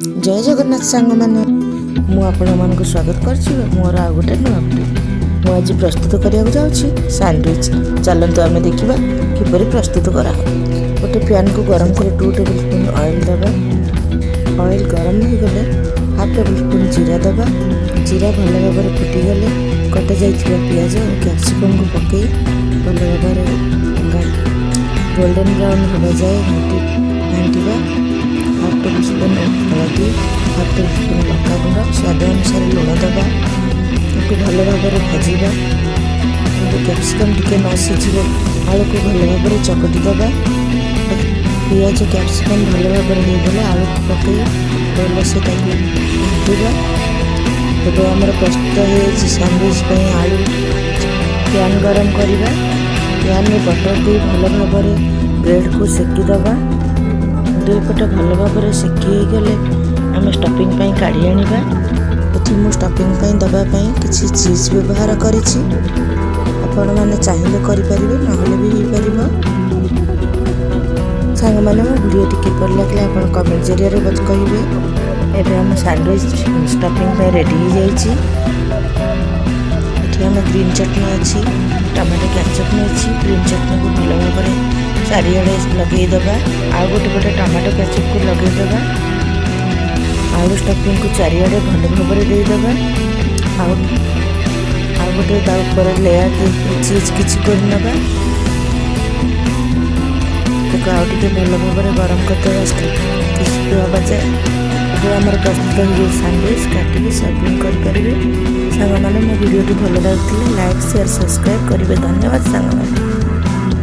जय जगन्नाथ सांग मैंने मुझे स्वागत कर मोर आ गोटे नुआ भिडियो मुझे प्रस्तुत करने जाऊँगी सैंडविच। चलते आम देखा किपर प्रस्तुत करा। गोटे पैन को गरम कर 2 टेबल स्पून ऑयल दबा। ऑयल गरम हो गले हाफ टेबल स्पून जीरा दबा। जीरा भल भाव में फुटीगले कटा जा पियाज और कैप्सिकम को पकई भल भाव गोल्डन ब्राउन होगा जाए घाटा। हाफ टेबल स्पून हलदी, हाफ टेबल स्पून लंका गुंड, स्वाद अनुसार लुण दबा। भल भाव में भाजा। कैप्सिकम टिके न सीझे आलू को भल भाव में चकटी दबा। पियाज कैप्सिकम भल भाव में होगले आलू को पकई भल से घाटा। तो आम प्रस्तुत हो सैंडविच आलू। पैन गरम करवा। पैन में बटर दे भल भाव में ब्रेड को सेकी दबा। 2 पट भल भाव में सेकी गले आम स्टफिंग काढ़ी आनिबा। मुझे स्टफिंग दबापी किसी चीज व्यवहार कर चाहिए करेंगे ना भी हो पार। सांग मैंने मो वीडियो किपर लगे आप कमेंट जरिए मत कहे। एवं आम सैंडविच स्टफिंग रेडी हो जाए। आम ग्रीन चटनी अच्छी, टमाटो कैचअप अच्छी। ग्रीन चटनी को भल भाव में चारिड़े लगेदबा। आउ गोटे पटे टमाटो कैचअप को लगेदबा। आलू स्टफिंग को चारिड़े भल भाव में देदेबा। आउ गोटे ऊपर लेयर चीज किसी करना आउटे भल भाव में गरम करदे क्रिस्पी हवा जाए। आम प्रस्तुत हो सैंडविच काटिक सर्विंग करेंगे। सांग मैंने मो वीडियो भल लगे लाइक शेयर सब्सक्राइब करेंगे। धन्यवाद सांग मैंने।